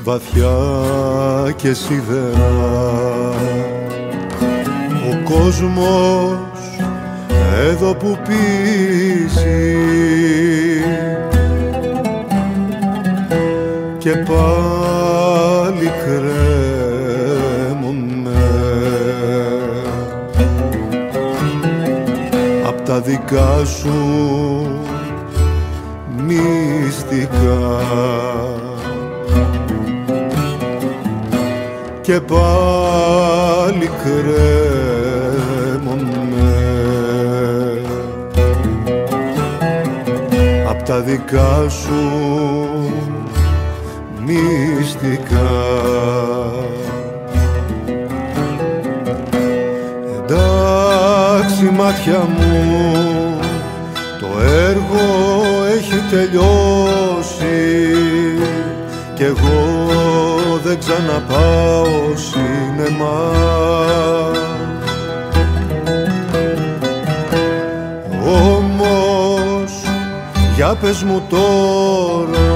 βαθιά και σιδερά. Ο κόσμος εδώ που πίζει και πάλι κρέμουνε απ' τα δικά σου μυστικά και πάλι κρέμουνε απ' τα δικά σου μυστικά. Εντάξει μάτια μου, το έργο έχει τελειώσει κι εγώ δεν ξαναπάω σινεμά. Όμως για πες μου τώρα,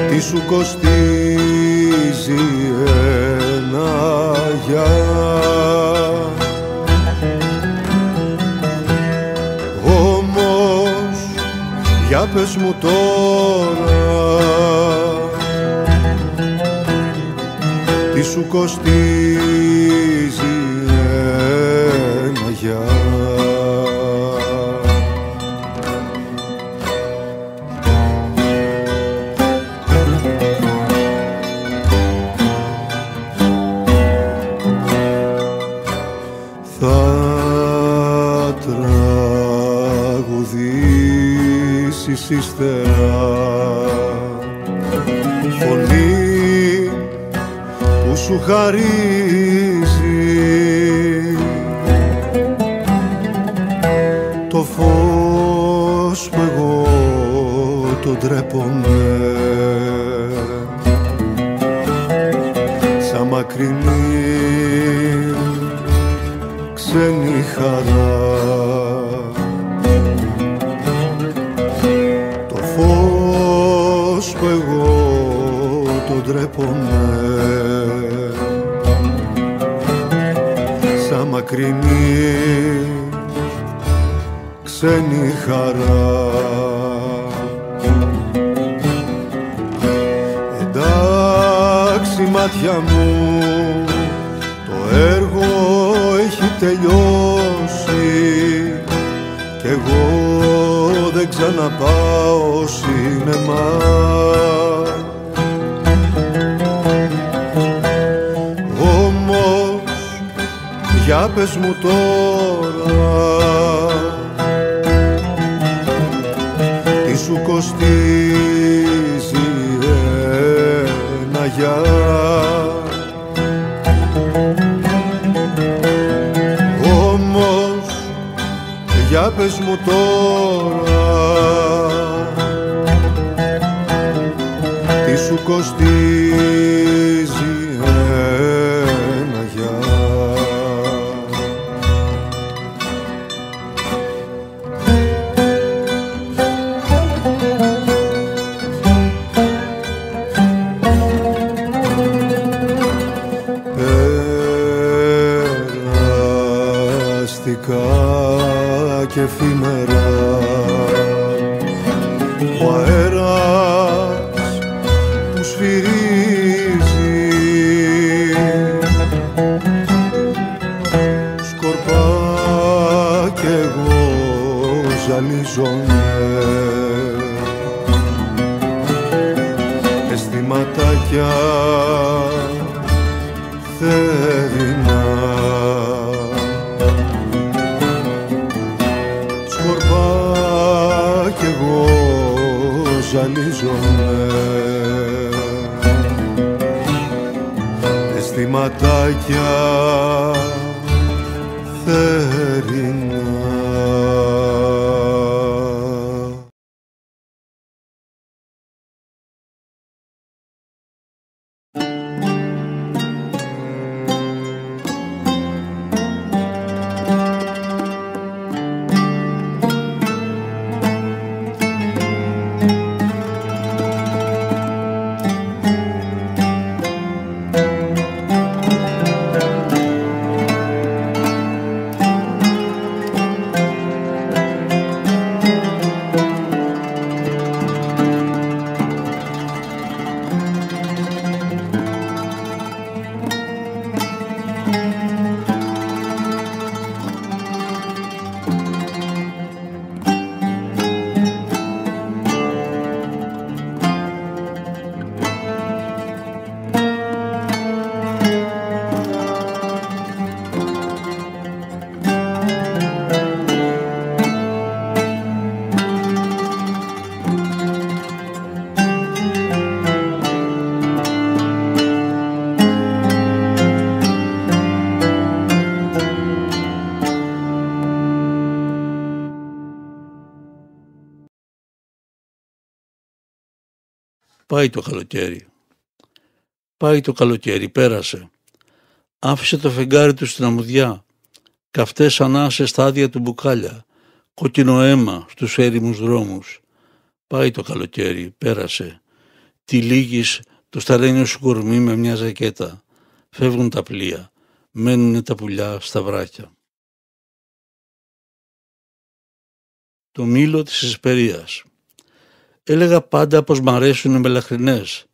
τι σου κοστίζει ένα γεια? Όμως για πες μου τώρα, τι σου κοστίζει ένα γεια? Ύστερα φωνή που σου χαρίζει το φως που εγώ το ντρέπομαι, σαν μακρινή ξένη χαρά. Φως που εγώ το ντρέπομαι, σαν μακρινή ξένη χαρά. Εντάξει μάτια μου, το έργο έχει τελειώσει κι εγώ δεν ξαναπάω σινεμά. Όμως για πες μου τώρα, τι σου κοστίζει ένα γεια? Όμως για πες μου τώρα, τι σου κοστίζει ένα γεια? Περαστικά και εφήμερα, ο αέρας που σφυρίζει σκορπά κι εγώ ζαλίζομαι, αισθηματάκια θερινά σκορπά κι εγώ ζαλίζομαι, αισθηματάκια θερινά. Πάει το καλοκαίρι. Πάει το καλοκαίρι, πέρασε. Άφησε το φεγγάρι του στην αμμουδιά. Καυτές ανάσες στα άδεια του μπουκάλια. Κόκκινο αίμα στους έρημους δρόμους. Πάει το καλοκαίρι, πέρασε. Τυλίγεις το σταρένιο σου κορμί με μια ζακέτα. Φεύγουν τα πλοία. Μένουν τα πουλιά στα βράχια. Το μήλο της Εσπερίας. Έλεγα πάντα πως μ' αρέσουν οι μελαχρινές.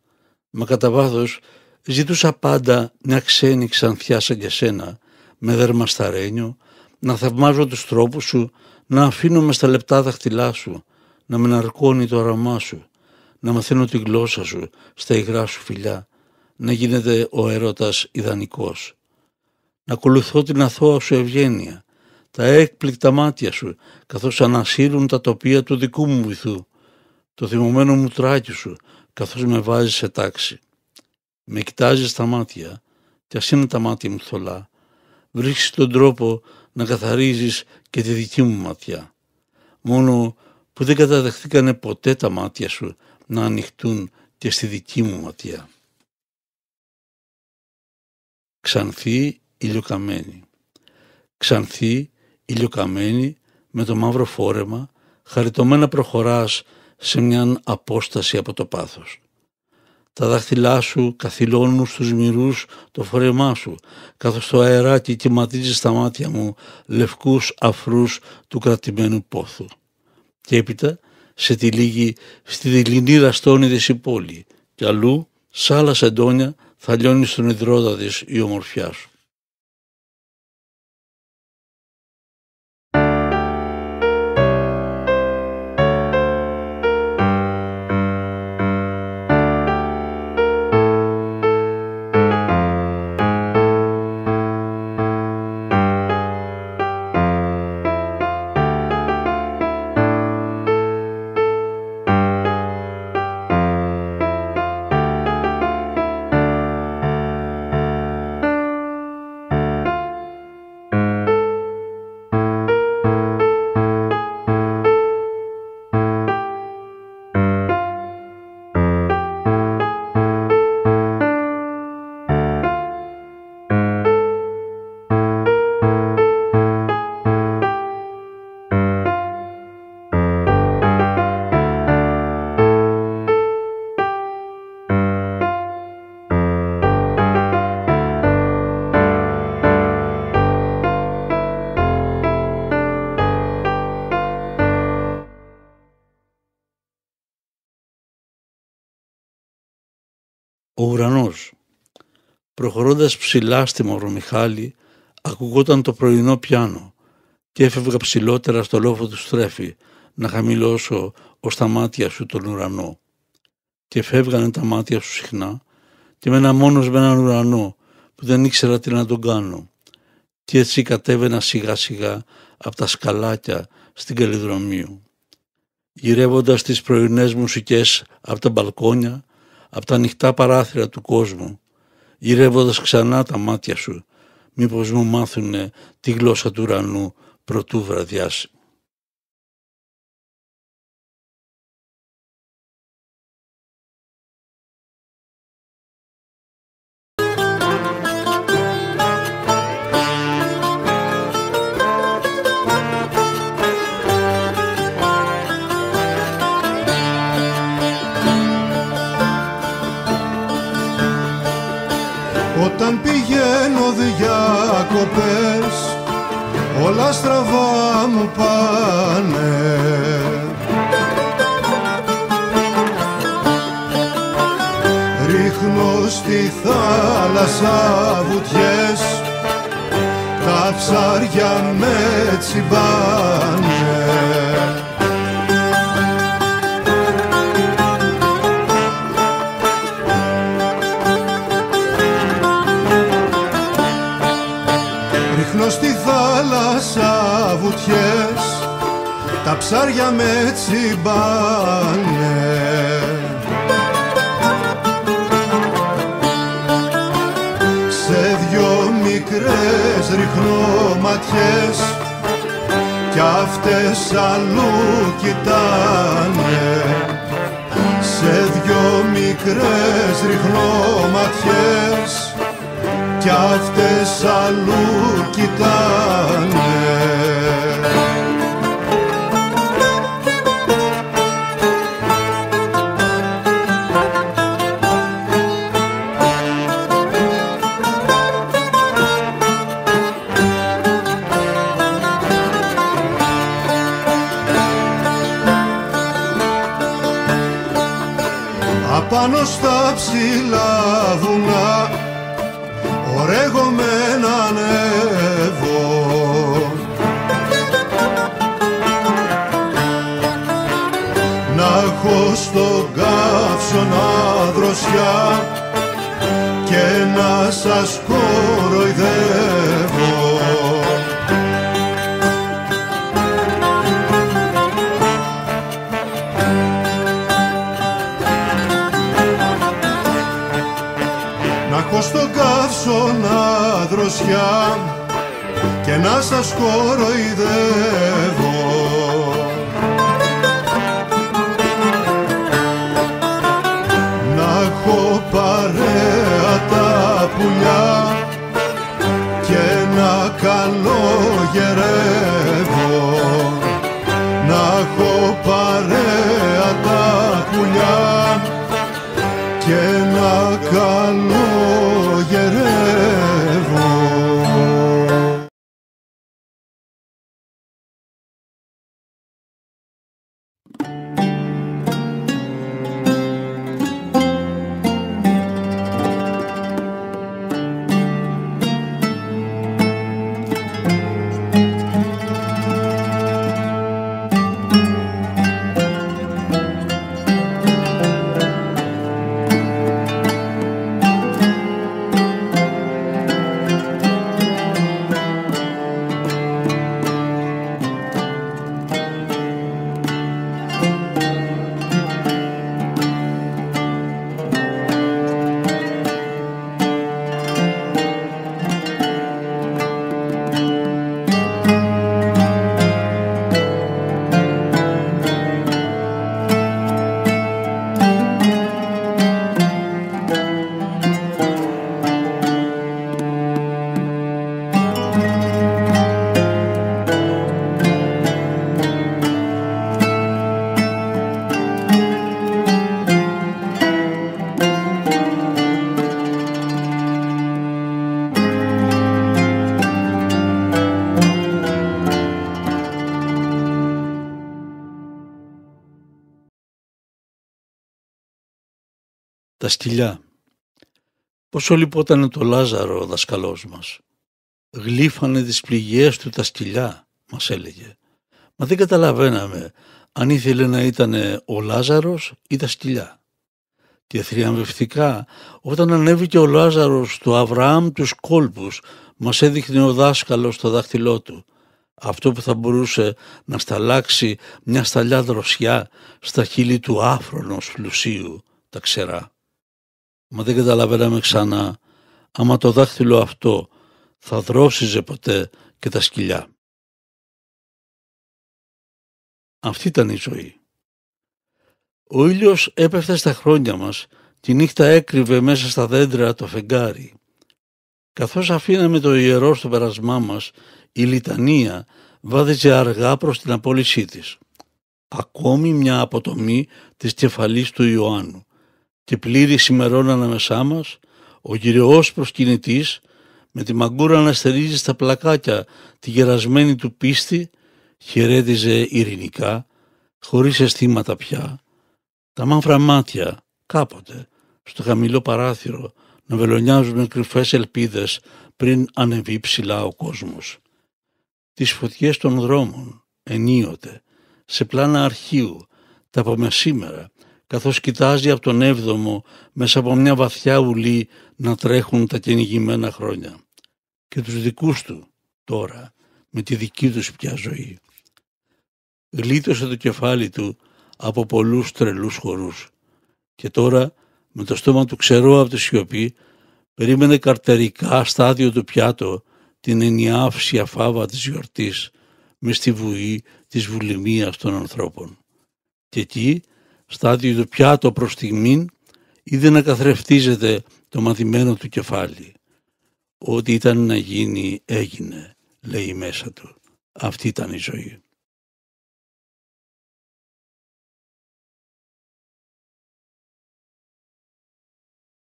Μα κατά βάθος ζητούσα πάντα μια ξένη ξανθιά σαν και σένα, με δέρμα σταρένιο, να θαυμάζω τους τρόπους σου, να αφήνω στα λεπτά δάχτυλά σου, να με ναρκώνει το αρώμά σου, να μαθαίνω τη γλώσσα σου στα υγρά σου φιλιά, να γίνεται ο έρωτας ιδανικός. Να ακολουθώ την αθώα σου ευγένεια, τα έκπληκτα μάτια σου, καθώς ανασύρουν τα τοπία του δικού μου βυθού, το θυμωμένο μου τράκι σου, καθώς με βάζεις σε τάξη. Με κοιτάζεις στα μάτια, κι ας είναι τα μάτια μου θολά, βρίσκεις τον τρόπο να καθαρίζεις και τη δική μου ματιά. Μόνο που δεν καταδεχθήκανε ποτέ τα μάτια σου να ανοιχτούν και στη δική μου ματιά. Ξανθή ηλιοκαμένη. Ξανθή ηλιοκαμένη με το μαύρο φόρεμα, χαριτωμένα προχωράς σε μιαν απόσταση από το πάθος. Τα δάχτυλά σου καθυλώνουν στους μυρούς το φορεμά σου, καθώς το αεράκι κυματίζει στα μάτια μου λευκούς αφρούς του κρατημένου πόθου. Και έπειτα σε τυλίγει στη δειλινή ραστόνιδες η πόλη, κι αλλού, σ' άλλα σεντόνια, θα λιώνει στον υδρότα της η ομορφιά σου. Ο ουρανός. Προχωρώντας ψηλά στη Μαυρομιχάλη, ακουγόταν το πρωινό πιάνο και έφευγα ψηλότερα στο λόφο του στρέφη να χαμηλώσω ως τα μάτια σου τον ουρανό. Και φεύγανε τα μάτια σου συχνά και μένα μόνος με έναν ουρανό που δεν ήξερα τι να τον κάνω. Και έτσι κατέβαινα σιγά σιγά από τα σκαλάκια στην Καλλιδρομίου. Γυρεύοντας τις πρωινές μουσικές από τα μπαλκόνια, από τα ανοιχτά παράθυρα του κόσμου, γυρεύοντας ξανά τα μάτια σου, μήπως μου μάθουνε τη γλώσσα του ουρανού προτού βραδιάσει. Όταν πηγαίνω διακοπές, όλα στραβά μου πάνε. Ρίχνω στη θάλασσα βουτιές, τα ψάρια με τσιμπάνε. Στη θάλασσα βουτιές, τα ψάρια με τσιμπάνε. Σε δυο μικρές ρίχνω ματιές κι αυτές αλλού κοιτάνε. Σε δυο μικρές μικρές ριχνόματιές κι αυτές αλλού κοιτάνε. Απάνω στα ψηλά βουνά ορέγομαι να ανέβω, να έχω στον καύσωνα δροσιά και να σας κοροϊδεύω. Στον καύσωνα δροσιά και να σας κοροϊδεύω. Να έχω παρέα τα πουλιά και να καλογερεύω. Να έχω παρέα τα πουλιά και να καλογερεύω. Τα σκυλιά. Πόσο λυπότανε το Λάζαρο ο δασκαλός μας. Γλύφανε τις πληγές του τα σκυλιά, μας έλεγε. Μα δεν καταλαβαίναμε αν ήθελε να ήταν ο Λάζαρος ή τα σκυλιά. Και θριαμβευτικά, όταν ανέβηκε ο Λάζαρος του Αβραάμ τους κόλπους, μας έδειχνε ο δάσκαλος το δάχτυλό του. Αυτό που θα μπορούσε να σταλάξει μια σταλιά δροσιά στα χείλη του άφρονος πλουσίου, τα ξερά. Μα δεν καταλαβαίναμε ξανά άμα το δάχτυλο αυτό θα δρόσιζε ποτέ και τα σκυλιά. Αυτή ήταν η ζωή. Ο ήλιος έπεφτε στα χρόνια μας, τη νύχτα έκρυβε μέσα στα δέντρα το φεγγάρι. Καθώς αφήναμε το ιερό στο πέρασμά μας, η λιτανία βάδιζε αργά προς την απόλυσή της. Ακόμη μια αποτομή της κεφαλής του Ιωάννου και πλήρη ημερών ανάμεσά μας, ο γυρεός προσκυνητής με τη μαγκούρα να στερίζει στα πλακάκια τη γερασμένη του πίστη, χαιρέτιζε ειρηνικά, χωρίς αισθήματα πια, τα μαύρα μάτια κάποτε στο χαμηλό παράθυρο να βελονιάζουν κρυφές ελπίδες πριν ανεβεί ψηλά ο κόσμος. Τις φωτιές των δρόμων ενίοτε, σε πλάνα αρχείου, τα από μεσήμερα, καθώς κοιτάζει από τον έβδομο μέσα από μια βαθιά ουλή να τρέχουν τα κυνηγημένα χρόνια. Και τους δικούς του τώρα με τη δική τους πια ζωή. Γλίτωσε το κεφάλι του από πολλούς τρελούς χορούς και τώρα με το στόμα του ξερό από τη σιωπή περίμενε καρτερικά στάδιο του πιάτο την ενιάυσια φάβα της γιορτής μες στη βουή της βουλημίας των ανθρώπων. Και εκεί, στάδιο του πιάτο προς στιγμήν, είδε να καθρεφτίζεται το μαθημένο του κεφάλι. Ό,τι ήταν να γίνει έγινε, λέει μέσα του. Αυτή ήταν η ζωή.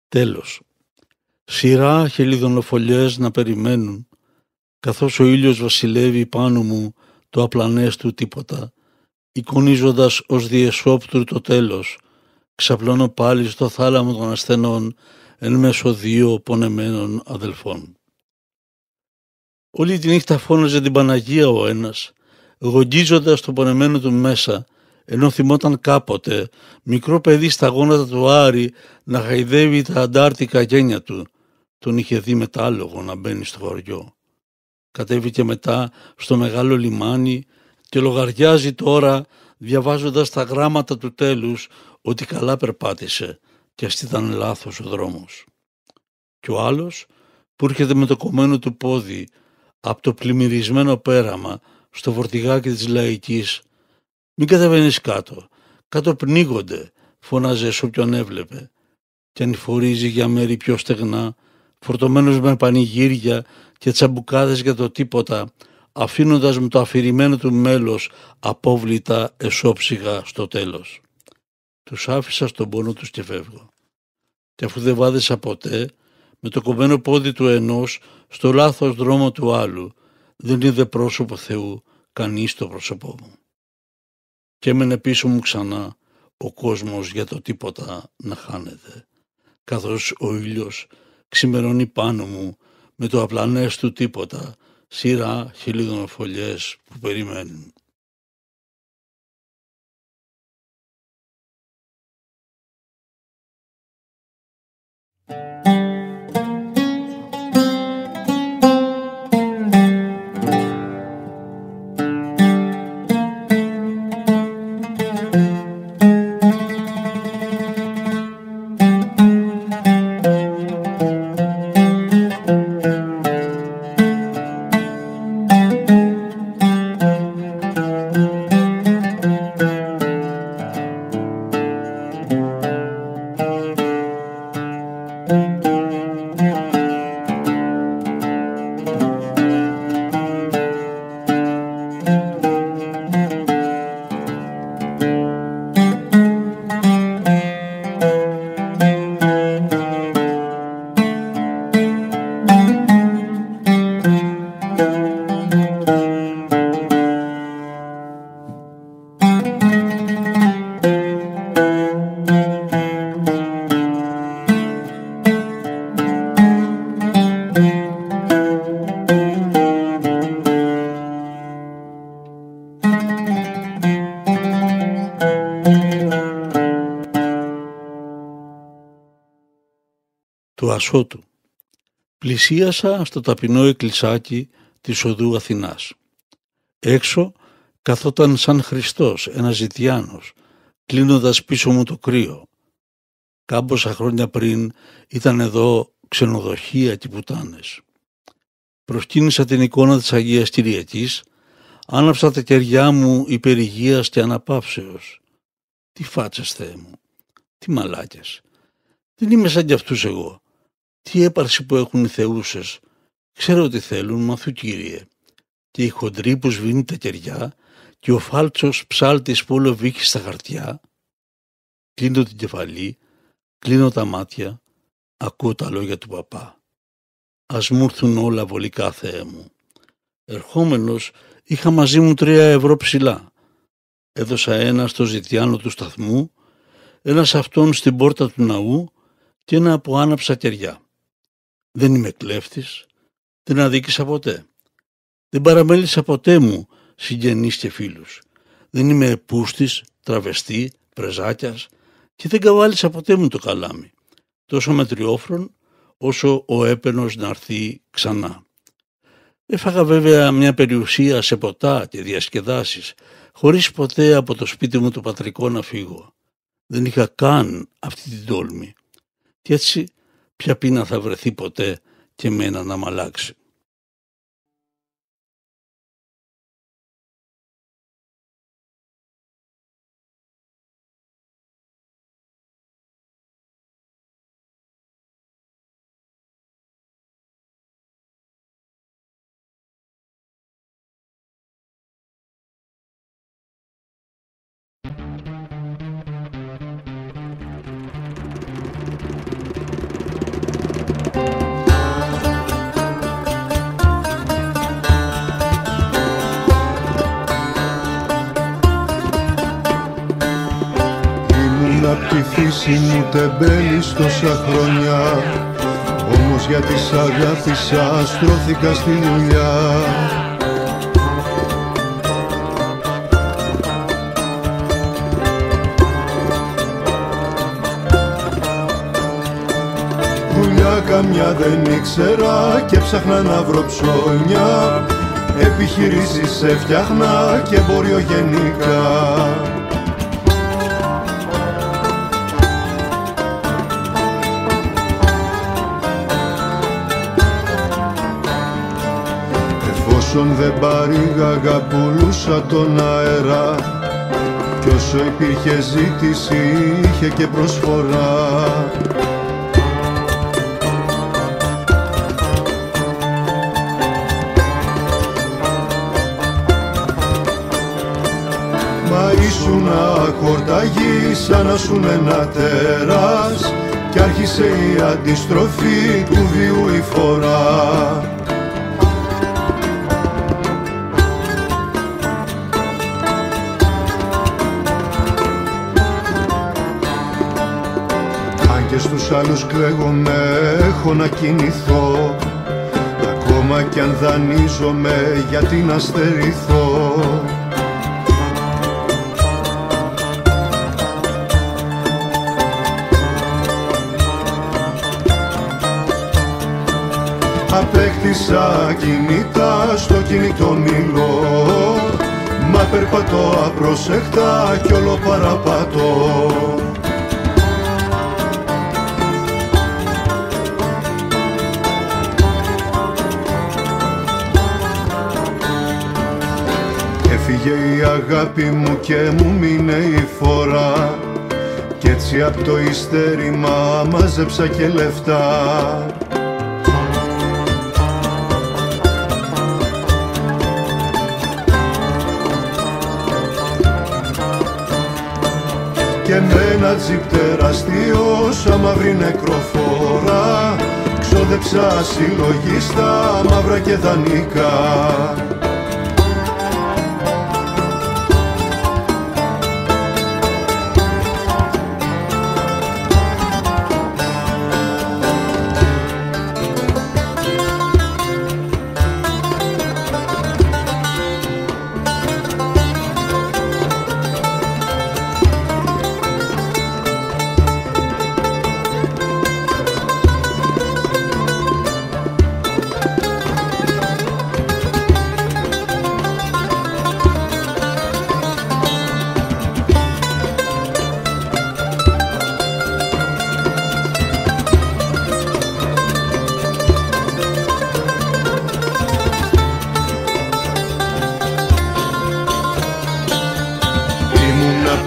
Τέλος. Σειρά χελιδονοφολιές να περιμένουν, καθώς ο ήλιος βασιλεύει πάνω μου το απλανές του τίποτα, εικονίζοντας ως διεσόπτουρ το τέλος, ξαπλώνω πάλι στο θάλαμο των ασθενών εν μέσω δύο πονεμένων αδελφών. Όλη τη νύχτα φώναζε την Παναγία ο ένας, γογγίζοντας το πονεμένο του μέσα, ενώ θυμόταν κάποτε μικρό παιδί στα γόνατα του Άρη να χαϊδεύει τα αντάρτικα γένια του. Τον είχε δει μετάλογο να μπαίνει στο χωριό. Κατέβηκε μετά στο μεγάλο λιμάνι και λογαριάζει τώρα, διαβάζοντας τα γράμματα του τέλους, ότι καλά περπάτησε και ας ήταν λάθος ο δρόμος. Και ο άλλος που έρχεται με το κομμένο του πόδι από το πλημμυρισμένο πέραμα στο φορτηγάκι της Λαϊκής. «Μην κατεβαίνεις κάτω, κάτω πνίγονται», φώναζε σ' όποιον έβλεπε, και ανηφορίζει για μέρη πιο στεγνά, φορτωμένος με πανηγύρια και τσαμπουκάδες για το τίποτα, αφήνοντας με το αφηρημένο του μέλος απόβλητα εσόψυχα στο τέλος. Τους άφησα στον πόνο τους και φεύγω. Και αφού δεν βάδεσα ποτέ, με το κομμένο πόδι του ενός στο λάθος δρόμο του άλλου, δεν είδε πρόσωπο Θεού κανείς το πρόσωπό μου. Και έμενε πίσω μου ξανά ο κόσμος για το τίποτα να χάνεται, καθώς ο ήλιος ξημερώνει πάνω μου με το απλανές του τίποτα, σειρά χελιδονοφολιές που περιμένουν. Του Ασώτου. Πλησίασα στο ταπεινό εκκλησάκι της οδού Αθηνάς. Έξω καθόταν σαν Χριστός ένας ζητιάνος, κλείνοντας πίσω μου το κρύο. Κάμποσα χρόνια πριν ήταν εδώ ξενοδοχεία και πουτάνες. Προσκύνησα την εικόνα της Αγίας Κυριακής, άναψα τα κεριά μου υπερηγείας και αναπαύσεως. Τι φάτσες, Θεέ μου, τι μαλάκες. Δεν είμαι σαν κι αυτούς εγώ. Τι έπαρση που έχουν οι θεούσες. Ξέρω τι θέλουν, μαθού Κύριε. Και η χοντρή που σβήνει τα κεριά και ο φάλτσος ψάλτης που όλο βήχει στα χαρτιά. Κλείνω την κεφαλή, κλείνω τα μάτια, ακούω τα λόγια του παπά. Ας μου έρθουν όλα βολικά, Θεέ μου. Ερχόμενος είχα μαζί μου 3 € ψηλά. Έδωσα ένα στο ζητιάνο του σταθμού, ένα σε αυτόν στην πόρτα του ναού και ένα που άναψα κεριά. Δεν είμαι κλέφτης, δεν αδίκησα ποτέ. Δεν παραμέλησα ποτέ μου συγγενείς και φίλους. Δεν είμαι επούστης, τραβεστή, πρεζάκιας και δεν καβάλισα ποτέ μου το καλάμι. Τόσο μετριόφρον όσο ο έπαινος να έρθει ξανά. Έφαγα βέβαια μια περιουσία σε ποτά και διασκεδάσεις, χωρίς ποτέ από το σπίτι μου το πατρικό να φύγω. Δεν είχα καν αυτή την τόλμη. Και έτσι ποια πείνα θα βρεθεί ποτέ και μένα να μ' αλλάξει. απ' τη φύση μου τεμπέλης τόσα χρόνια, όμως γιατί σ' αγάπησα στρώθηκα στη δουλειά. Δουλειά καμιά δεν ήξερα και ψάχνα να βρω ψώνια, επιχειρήσεις έφτιαχνα και εμπόριο γενικά. Εφόσον δεν παρήγαγα πουλούσα τον αέρα, κι όσο υπήρχε ζήτηση είχε και προσφορά. Μα ήσουνα χορταγή σαν να σουν ένα τέρας, κι άρχισε η αντιστροφή του βίου η φορά. Αν και στους άλλους κλαίγομαι έχω να κινηθώ, ακόμα κι αν δανείζομαι γιατί να στερηθώ. Απέκτησα κινητά στο κινητό μιλώ, μα περπατώ απρόσεκτα κι όλο παραπατώ. Έφυγε η αγάπη μου και μου μείνε η φορά, κι έτσι απ' το υστερήμα μάζεψα και λεφτά. Και με ένα τζιπ τεραστίο σαν μαύρη νεκροφόρα ξόδεψα συλλογή στα μαύρα και δανεικά.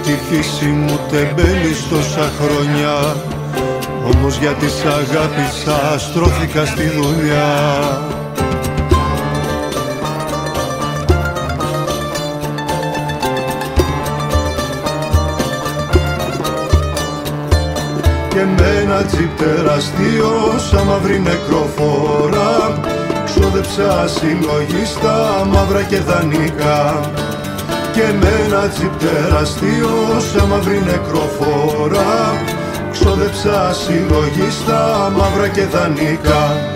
Τη φύση μου τεμπέλης τόσα χρόνια, όμως γιατί σ' αγάπησα στρώθηκα στη δουλειά. Και με ένα τζιπ τεραστίο σαν μαύρη νεκροφόρα ξόδεψα συλλογή στα μαύρα και δανεικά. Και με ένα τζιπ τεραστίο σαν μαύρη νεκροφόρα ξόδεψα συλλογή στα μαύρα και δανεικά.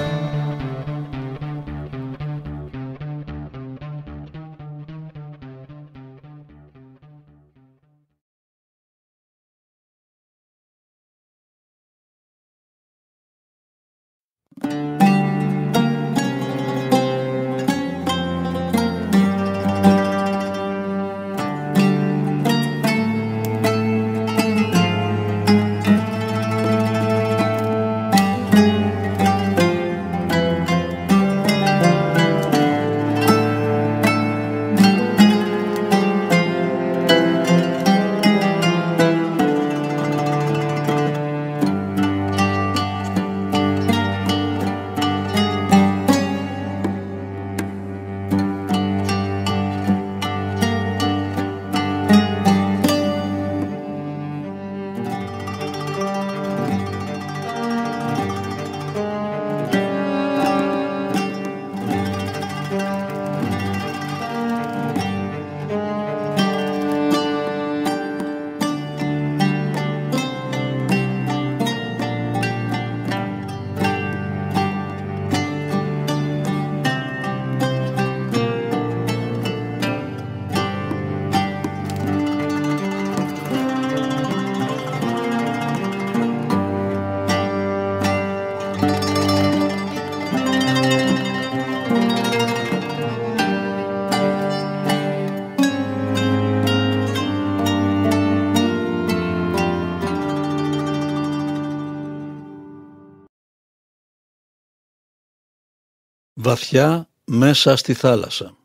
βαθιά μέσα στη θάλασσα.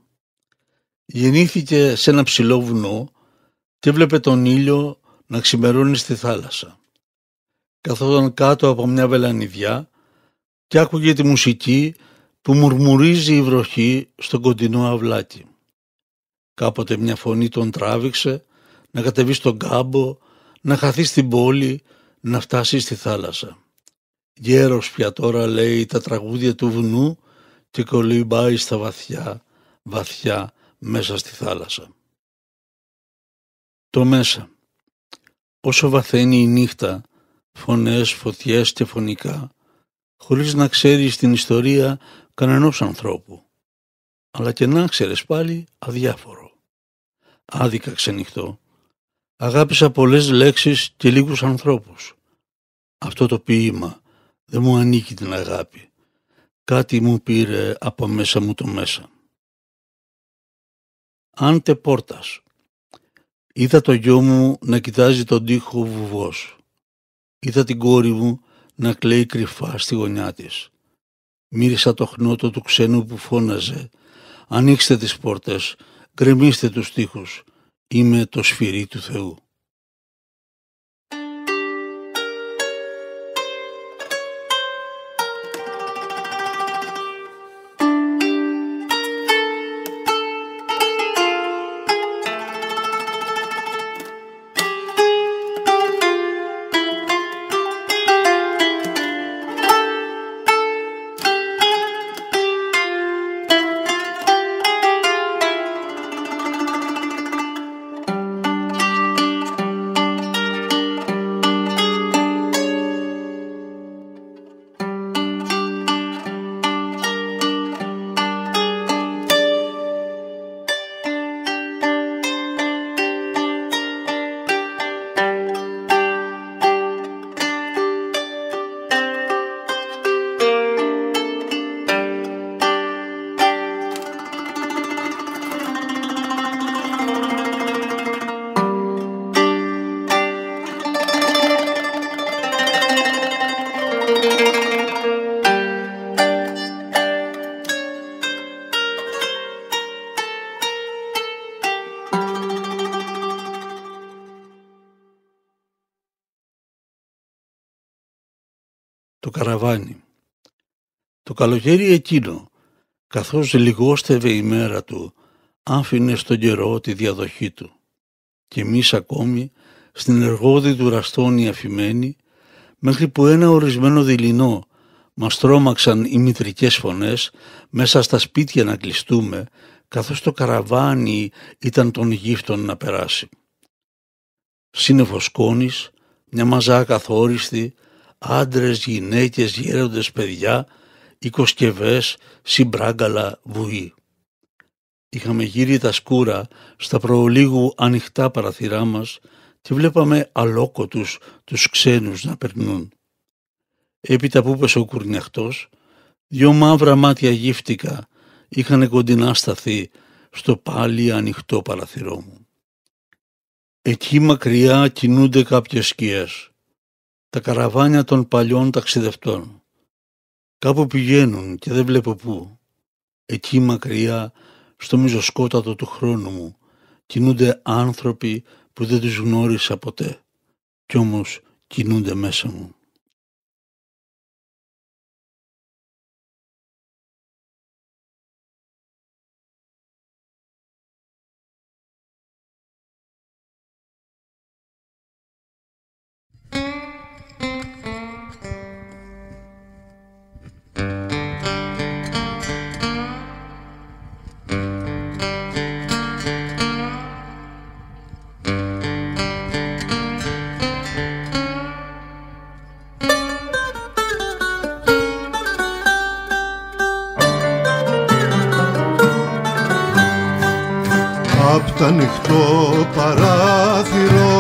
Γεννήθηκε σε ένα ψηλό βουνό και έβλεπε τον ήλιο να ξημερώνει στη θάλασσα. Καθόταν κάτω από μια βελανιδιά και άκουγε τη μουσική που μουρμουρίζει η βροχή στο κοντινό αυλάκι. Κάποτε μια φωνή τον τράβηξε να κατεβεί στον κάμπο, να χαθεί στην πόλη, να φτάσει στη θάλασσα. Γέρος πια τώρα λέει τα τραγούδια του βουνού και κολυμπάει στα βαθιά, βαθιά μέσα στη θάλασσα. Το μέσα. Όσο βαθαίνει η νύχτα, φωνές, φωτιές και φωνικά, χωρίς να ξέρεις την ιστορία κανενός ανθρώπου, αλλά και να ξέρεις πάλι αδιάφορο. Άδικα ξενυχτώ. Αγάπησα πολλές λέξεις και λίγους ανθρώπους. Αυτό το ποίημα δεν μου ανήκει την αγάπη. Κάτι μου πήρε από μέσα μου το μέσα. Άντε πόρτας. Είδα το γιο μου να κοιτάζει τον τοίχο βουβός. Είδα την κόρη μου να κλαίει κρυφά στη γωνιά της. Μύρισα το χνότο του ξένου που φώναζε «Ανοίξτε τις πόρτες, γκρεμίστε τους τοίχους, είμαι το σφυρί του Θεού». Το καραβάνι. Το καλοκαίρι εκείνο, καθώς λιγόστευε η μέρα του, άφηνε στον καιρό τη διαδοχή του. Και εμείς ακόμη, στην εργόδη του ραστόνι αφημένοι, μέχρι που ένα ορισμένο δειλινό μας τρόμαξαν οι μητρικές φωνές μέσα στα σπίτια να κλειστούμε, καθώς το καραβάνι ήταν των γύφτων να περάσει. Σύννεφο σκόνης, μια μαζά ακαθόριστη, άντρες, γυναίκες, γέροντες, παιδιά, οικοσκευές, συμπράγκαλα, βουή. Είχαμε γύρει τα σκούρα στα προολίγου ανοιχτά παραθυρά μας και βλέπαμε αλόκοτους τους ξένους να περνούν. Έπειτα που πέσε ο κουρνιαχτός, 2 μαύρα μάτια γύφτικα είχανε κοντινά σταθεί στο πάλι ανοιχτό παραθυρό μου. Εκεί μακριά κινούνται κάποιες σκιές, τα καραβάνια των παλιών ταξιδευτών. Κάπου πηγαίνουν και δεν βλέπω πού. Εκεί μακριά, στο μιζοσκότατο του χρόνου μου, κινούνται άνθρωποι που δεν τους γνώρισα ποτέ, κι όμως κινούνται μέσα μου. Απ' τ' ανοιχτό παράθυρο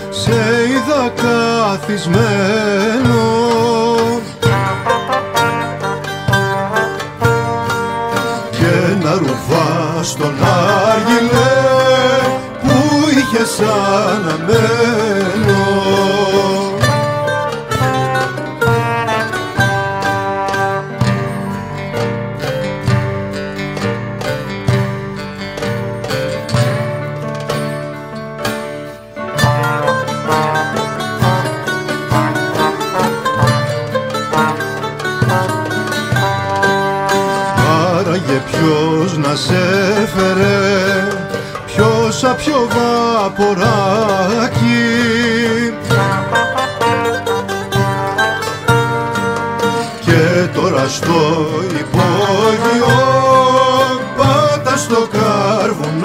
σε είδα καθισμένο και να ρουφά στον άργυλε που είχες αναμένο. πιο βαποράκι. Και τώρα στο υπόγειο πάτα στο καρβουνάκι.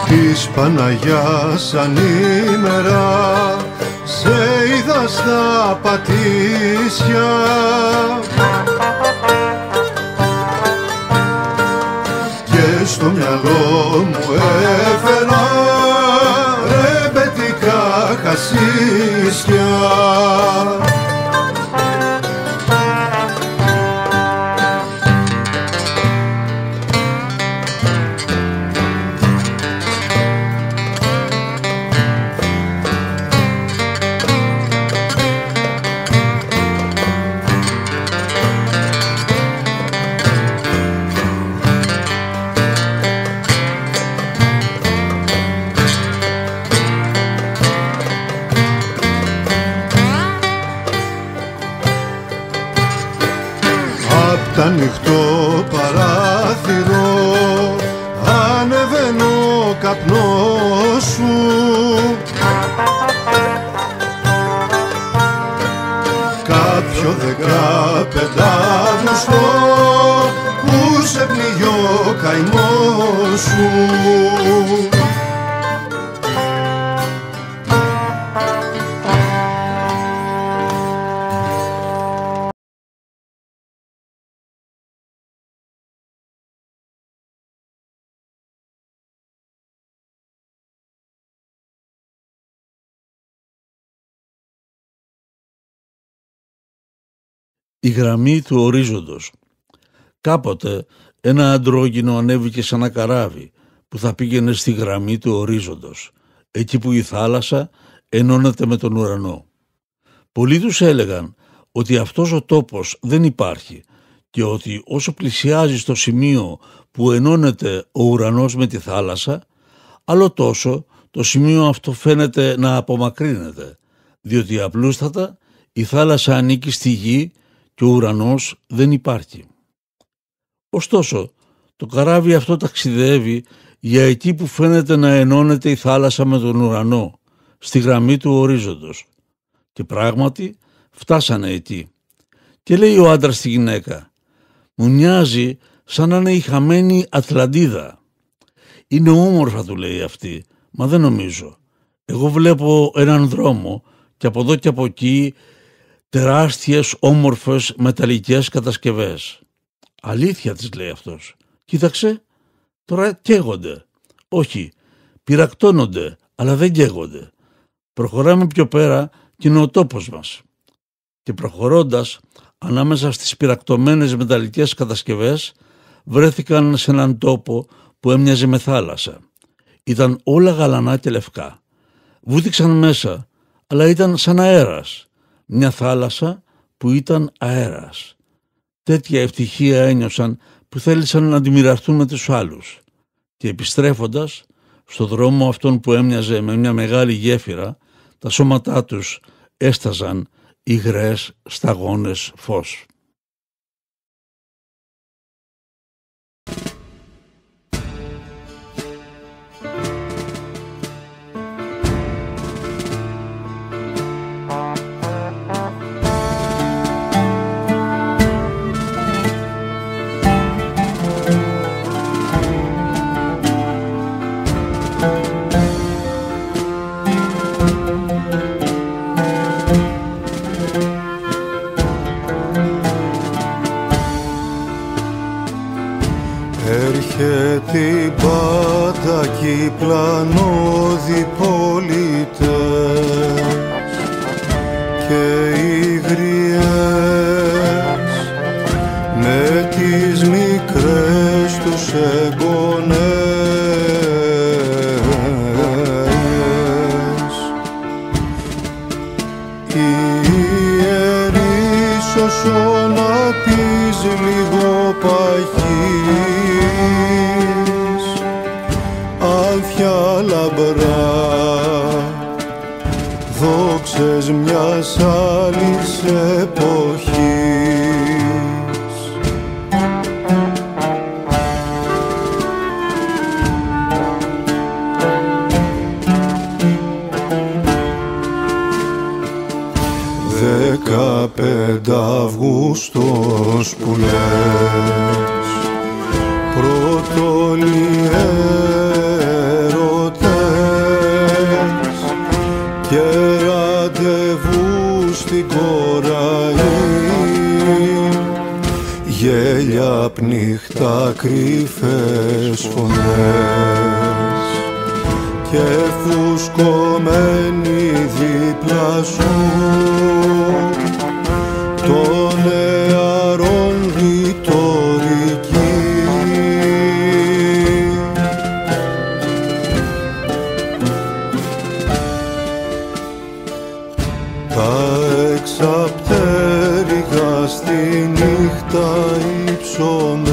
Της Παναγιάς ανήμερα σε είδα στα Πατήσια. Και στο μυαλό μου έφερα ρεμπετικά χασίσια. Απ' τ' ανοιχτό παράθυρο ανεβαίνει ο καπνός σου. Κάποιο 15 που σε πνίγει ο καημός σου. Η γραμμή του ορίζοντος. Κάποτε ένα αντρόγυνο ανέβηκε σε ένα καράβι που θα πήγαινε στη γραμμή του ορίζοντος, εκεί που η θάλασσα ενώνεται με τον ουρανό. Πολλοί τους έλεγαν ότι αυτός ο τόπος δεν υπάρχει και ότι όσο πλησιάζει στο σημείο που ενώνεται ο ουρανός με τη θάλασσα, άλλο τόσο το σημείο αυτό φαίνεται να απομακρύνεται, διότι απλούστατα η θάλασσα ανήκει στη γη και ο ουρανός δεν υπάρχει. Ωστόσο, το καράβι αυτό ταξιδεύει για εκεί που φαίνεται να ενώνεται η θάλασσα με τον ουρανό, στη γραμμή του ορίζοντος. Και πράγματι φτάσανε εκεί. Και λέει ο άντρας στη γυναίκα: «Μου μοιάζει σαν να είναι η χαμένη Ατλαντίδα». «Είναι όμορφα», του λέει αυτή, «μα δεν νομίζω. Εγώ βλέπω έναν δρόμο και από εδώ και από εκεί τεράστιες όμορφες μεταλλικές κατασκευές». «Αλήθεια», της λέει αυτός. «Κοίταξε, τώρα καίγονται». «Όχι, πυρακτώνονται, αλλά δεν καίγονται. Προχωράμε πιο πέρα και είναι ο τόπος μας». Και προχωρώντας ανάμεσα στις πυρακτωμένες μεταλλικές κατασκευές βρέθηκαν σε έναν τόπο που έμοιαζε με θάλασσα. Ήταν όλα γαλανά και λευκά. Βούτυξαν μέσα, αλλά ήταν σαν αέρας. Μια θάλασσα που ήταν αέρας. Τέτοια ευτυχία ένιωσαν που θέλησαν να τη μοιραστούν με τους άλλους. Και επιστρέφοντας στο δρόμο αυτόν που έμοιαζε με μια μεγάλη γέφυρα, τα σώματά τους έσταζαν υγρές σταγόνες φως. Έρχεται η πάντα κι οι πλανώδη πολίτες και οι γριές με τις μικρές τους εγγονές. Οι ιερείς όσο να Άλφια λαμπρά, δόξες μιας άλλης εποχής. Δεκαπέντε Αυγούστος που λες, πρωτόλοι έρωτες και ραντεβού στην Κοραή, γέλια πνίχτα κρύφες φωνές και φουσκωμένοι δίπλα σου των νεαρών ρητορική. Τα εξαπτέρυγα στη νύχτα υψωμένα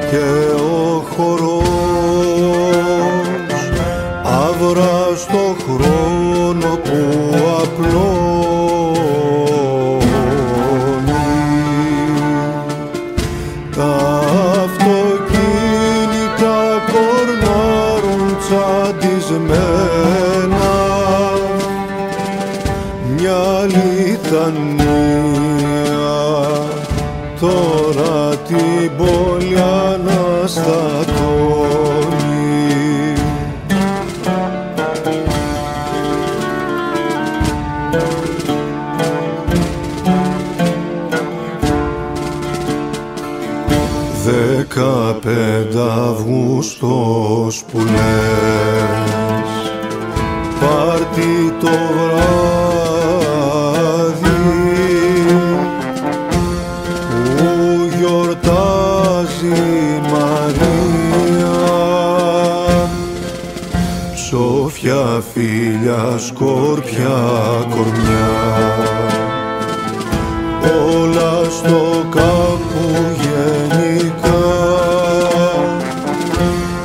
και ο χορός αβραστό χρόνο που απλώνει. Τα αυτοκίνητα κορνάρουν τσαντισμένα, μια λιτανία τώρα την πόλη αναστατώνει. Δεκαπέντε Αυγούστος που λες, πάρτι το βράδυ που γιορτάζει η Μαρία, ψόφια φίλια σκόρπια κορμιά, όλα στο κάπου γενικά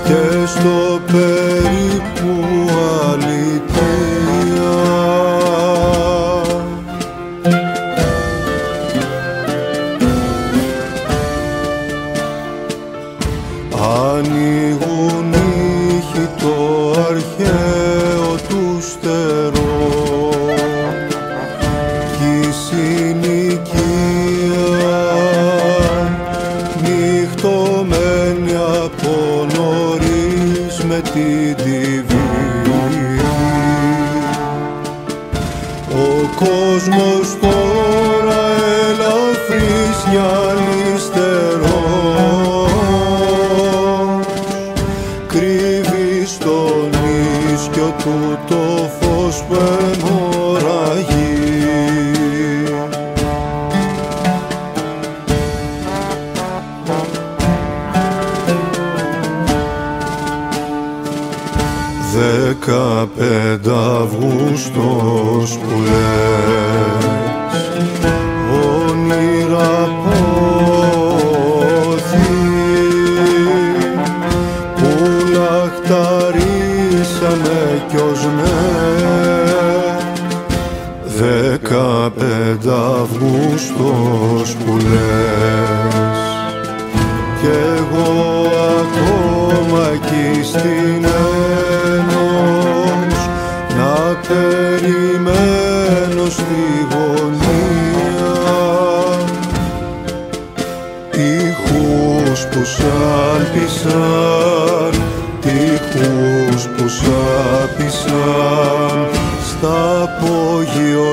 και στο περίπου αλήθεια. Ανοίγουν ήχοι το αρχαίο του στερό κι η συνοικία νυχτωμένη από νωρίς με την τιβή. Ο κόσμος τώρα ελαφρύς γυαλιστερός κρύβει στον ίσκιο του το φως που αιμορραγεί. Δεκαπέντε Αυγούστος που λες, όνειρα πόθη που λαχταρίσαμε κι ως ναι. Δεκαπέντε Αυγούστος που λες, κι εγώ ακόμα εκεί στην Ένος να περιμένω στη γωνία τείχους που σάλπισαν, τείχους που σάπισαν στα απόγειο